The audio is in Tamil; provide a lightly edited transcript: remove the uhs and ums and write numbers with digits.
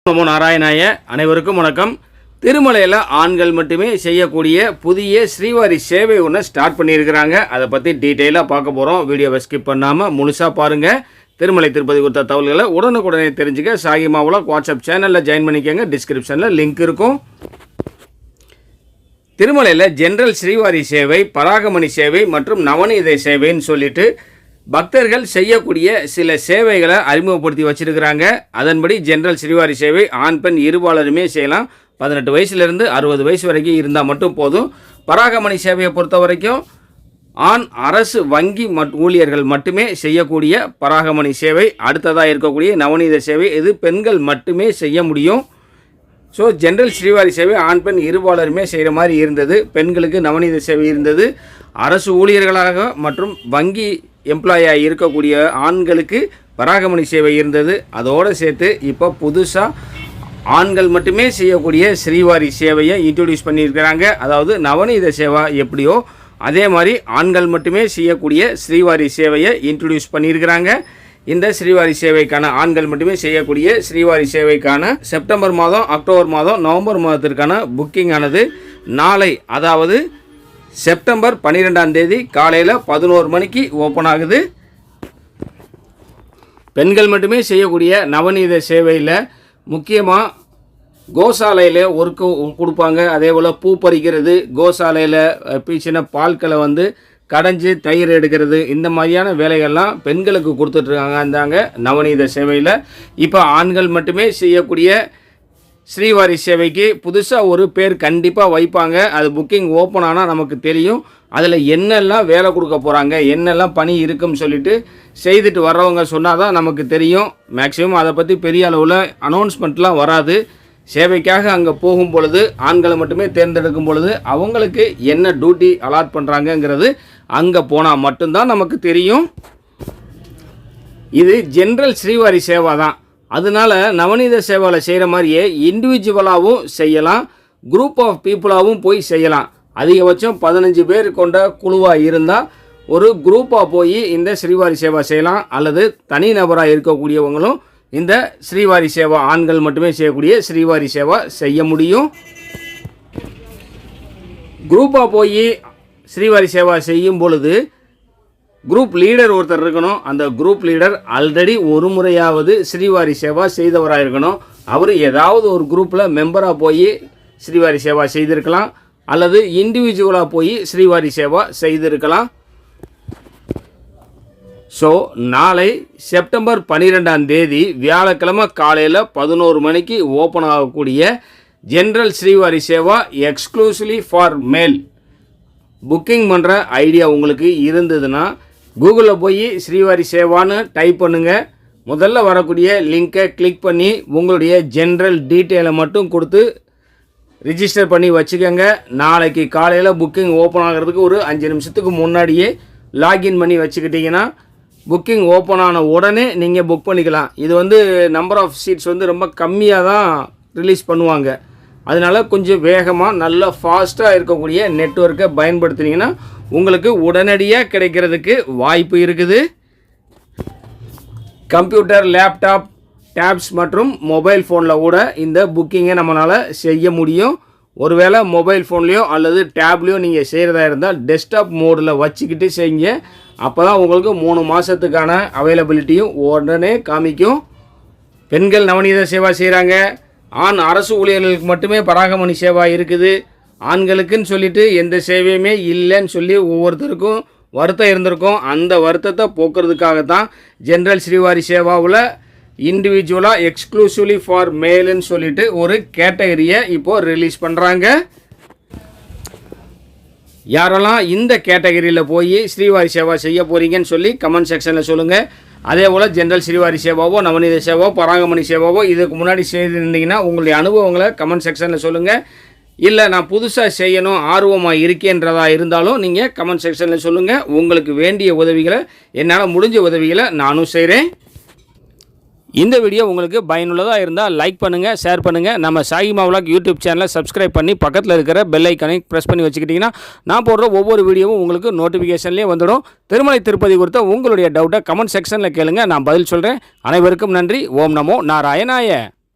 நமோ நாராயணாய. அனைவருக்கும் வணக்கம். திருமலையில் ஆண்கள் மட்டுமே செய்யக்கூடிய புதிய ஸ்ரீவாரி சேவை ஒன்று ஸ்டார்ட் பண்ணியிருக்கிறாங்க. அதை பற்றி டீட்டெயிலாக பார்க்க போகிறோம். வீடியோவை ஸ்கிப் பண்ணாமல் முழுசாக பாருங்கள். திருமலை திருப்பதி கொடுத்த தகவல்களை உடனுக்குடனே தெரிஞ்சுக்க சாகிமாவில் வாட்ஸ்அப் சேனலில் ஜாயின் பண்ணிக்கோங்க. டிஸ்கிரிப்ஷனில் லிங்க் இருக்கும். திருமலையில் ஜென்ரல் ஸ்ரீவாரி சேவை, பராகமணி சேவை மற்றும் நவநீத சேவைன்னு சொல்லிட்டு பக்தர்கள் செய்யக்கூடிய சில சேவைகளை அறிமுகப்படுத்தி வச்சிருக்கிறாங்க. அதன்படி ஜென்ரல் ஸ்ரீவாரி சேவை ஆண் பெண் இருபாலருமே செய்யலாம். 18 வயசுலேருந்து 60 வயசு வரைக்கும் இருந்தால் மட்டும் போதும். பராகமணி சேவையை பொறுத்த வரைக்கும் ஆண் அரசு வங்கி ஊழியர்கள் மட்டுமே செய்யக்கூடிய பராகமணி சேவை. அடுத்ததாக இருக்கக்கூடிய நவநீத சேவை இது பெண்கள் மட்டுமே செய்ய முடியும். ஸோ ஜென்ரல் ஸ்ரீவாரி சேவை ஆண் பெண் இருபாலருமே செய்கிற மாதிரி இருந்தது. பெண்களுக்கு நவநீத சேவை இருந்தது. அரசு ஊழியர்களாக மற்றும் வங்கி எம்ப்ளாயாக இருக்கக்கூடிய ஆண்களுக்கு பராகமணி சேவை இருந்தது. அதோடு சேர்த்து இப்போ புதுசாக ஆண்கள் மட்டுமே செய்யக்கூடிய ஸ்ரீவாரி சேவையை இன்ட்ரடியூஸ் பண்ணியிருக்கிறாங்க. அதாவது நவநீத சேவை எப்படியோ அதே மாதிரி ஆண்கள் மட்டுமே செய்யக்கூடிய ஸ்ரீவாரி சேவையை இன்ட்ரடியூஸ் பண்ணியிருக்கிறாங்க. இந்த ஸ்ரீவாரி சேவைக்கான ஆண்கள் மட்டுமே செய்யக்கூடிய ஸ்ரீவாரி சேவைக்கான செப்டம்பர் மாதம், அக்டோபர் மாதம், நவம்பர் மாதத்திற்கான புக்கிங் ஆனது நாளை, அதாவது செப்டம்பர் 12ஆம் தேதி காலையில் 11 மணிக்கு ஓப்பன் ஆகுது. பெண்கள் மட்டுமே செய்யக்கூடிய நவநீத சேவையில் முக்கியமாக கோசாலையில் ஒர்க்கு கொடுப்பாங்க. அதே போல் பூ பறிக்கிறது, கோசாலையில் பீச்சின பால்களை கடைஞ்சி தயிர் எடுக்கிறது, இந்த மாதிரியான வேலைகள்லாம் பெண்களுக்கு கொடுத்துட்ருக்காங்க நவநீத சேவையில். இப்போ ஆண்கள் மட்டுமே செய்யக்கூடிய ஸ்ரீவாரி சேவைக்கு புதுசாக ஒரு பேர் கண்டிப்பாக வைப்பாங்க. அது புக்கிங் ஓப்பன் ஆனால் நமக்கு தெரியும். அதில் என்னெல்லாம் வேலை கொடுக்க போகிறாங்க, என்னெல்லாம் பணி இருக்குன்னு சொல்லிட்டு செய்துட்டு வர்றவங்க சொன்னால் தான் நமக்கு தெரியும். மேக்ஸிமம் அதை பற்றி பெரிய அளவில் அனௌன்ஸ்மெண்ட்லாம் வராது. சேவைக்காக அங்கே போகும் பொழுது ஆண்களை மட்டுமே தேர்ந்தெடுக்கும் பொழுது அவங்களுக்கு என்ன டியூட்டி அலாட் பண்ணுறாங்கங்கிறது அங்கே போனால் மட்டும்தான் நமக்கு தெரியும். இது ஜென்ரல் ஸ்ரீவாரி சேவை தான். அதனால நவநீத சேவையில் செய்கிற மாதிரியே இண்டிவிஜுவலாகவும் செய்யலாம், குரூப் ஆஃப் பீப்புளாகவும் போய் செய்யலாம். அதிகபட்சம் 15 பேர் கொண்ட குழுவாக இருந்தால் ஒரு குரூப்பாக போய் இந்த ஸ்ரீவாரி சேவை செய்யலாம். அல்லது தனிநபராக இருக்கக்கூடியவங்களும் இந்த ஸ்ரீவாரி சேவை ஆண்கள் மட்டுமே செய்யக்கூடிய ஸ்ரீவாரி சேவை செய்ய முடியும். குரூப்பாக போய் ஸ்ரீவாரி சேவை செய்யும் பொழுது குரூப் லீடர் ஒருத்தர் இருக்கணும். அந்த குரூப் லீடர் ஆல்ரெடி ஒரு முறையாவது ஸ்ரீவாரி சேவா செய்தவராக இருக்கணும். அவர் ஏதாவது ஒரு குரூப்பில் மெம்பராக போய் ஸ்ரீவாரி சேவா செய்திருக்கலாம், அல்லது இண்டிவிஜுவலாக போய் ஸ்ரீவாரி சேவா செய்திருக்கலாம். ஸோ நாளை செப்டம்பர் 12ஆம் தேதி வியாழக்கிழமை காலையில் 11 மணிக்கு ஓப்பன் ஆகக்கூடிய general Srivari Seva exclusively for மேல் புக்கிங் பண்ணுற ஐடியா உங்களுக்கு இருந்ததுன்னா கூகுளில் போய் ஸ்ரீவாரி சேவான்னு டைப் பண்ணுங்கள். முதல்ல வரக்கூடிய லிங்கை கிளிக் பண்ணி உங்களுடைய ஜென்ரல் டீட்டெயிலை மட்டும் கொடுத்து ரிஜிஸ்டர் பண்ணி வச்சுக்கோங்க. நாளைக்கு காலையில் புக்கிங் ஓப்பன் ஆகிறதுக்கு ஒரு 5 நிமிஷத்துக்கு முன்னாடியே லாகின் பண்ணி வச்சுக்கிட்டிங்கன்னா புக்கிங் ஓப்பன் ஆன உடனே நீங்கள் புக் பண்ணிக்கலாம். இது நம்பர் ஆஃப் சீட்ஸ் ரொம்ப கம்மியாக தான் ரிலீஸ் பண்ணுவாங்க. அதனால் கொஞ்சம் வேகமாக நல்ல ஃபாஸ்ட்டாக இருக்கக்கூடிய நெட்வொர்க்கை பயன்படுத்தினீங்கன்னா உங்களுக்கு உடனடியாக கிடைக்கிறதுக்கு வாய்ப்பு இருக்குது. கம்ப்யூட்டர், லேப்டாப், டேப்ஸ் மற்றும் மொபைல் ஃபோனில் கூட இந்த புக்கிங்கை நம்மளால் செய்ய முடியும். ஒருவேளை மொபைல் ஃபோன்லேயோ அல்லது டேப்லேயோ நீங்கள் செய்கிறதா இருந்தால் டெஸ்க்டாப் மோடில் வச்சுக்கிட்டு செய்யுங்க. அப்போ தான் உங்களுக்கு 3 மாதத்துக்கான அவைலபிலிட்டியும் உடனே காமிக்கும். பெண்கள் நவநீத சேவா செய்கிறாங்க. ஆண் அரசு ஊழியர்களுக்கு மட்டுமே பராகமணி சேவா இருக்குது. ஆண்களுக்குன்னு சொல்லிட்டு எந்த சேவையுமே இல்லைன்னு சொல்லி ஒவ்வொருத்தருக்கும் வருத்தம் இருந்திருக்கும். அந்த வருத்தத்தை போக்குறதுக்காக தான் ஜென்ரல் ஸ்ரீவாரி சேவாவில் இண்டிவிஜுவலாக எக்ஸ்க்ளூசிவ்லி ஃபார் மேலுன்னு சொல்லிட்டு ஒரு கேட்டகரியை இப்போது ரிலீஸ் பண்ணுறாங்க. யாரெல்லாம் இந்த கேட்டகரியில் போய் ஸ்ரீவாரி சேவா செய்ய போகிறீங்கன்னு சொல்லி கமெண்ட் செக்ஷனில் சொல்லுங்கள். அதே போல் ஜென்ரல் ஸ்ரீவாரி சேவாவோ, நவநீத சேவாவோ, பராகமணி சேவாவோ இதுக்கு முன்னாடி செய்திருந்தீங்கன்னா உங்களுடைய அனுபவங்களை கமெண்ட் செக்ஷனில் சொல்லுங்கள். இல்லை நான் புதுசாக செய்யணும் ஆர்வமாக இருக்கேன்றதா இருந்தாலும் நீங்கள் கமெண்ட் செக்ஷனில் சொல்லுங்கள். உங்களுக்கு வேண்டிய உதவிகளை, என்னால் முடிஞ்ச உதவிகளை நானும் செய்கிறேன். இந்த வீடியோ உங்களுக்கு பயனுள்ளதாக இருந்தால் லைக் பண்ணுங்கள், ஷேர் பண்ணுங்கள். நம்ம சாகிமா விலாக் யூடியூப் சேனலை சப்ஸ்கிரைப் பண்ணி பக்கத்தில் இருக்கிற பெல் ஐக்கானை ப்ரெஸ் பண்ணி வச்சுக்கிட்டிங்கன்னா நான் போடுற ஒவ்வொரு வீடியோவும் உங்களுக்கு நோட்டிஃபிகேஷன்லேயே வந்துடும். திருமலை திருப்பதி குறித்த உங்களுடைய டவுட்டை கமெண்ட் செக்ஷனில் கேளுங்க, நான் பதில் சொல்கிறேன். அனைவருக்கும் நன்றி. ஓம் நமோ நாராயணாய.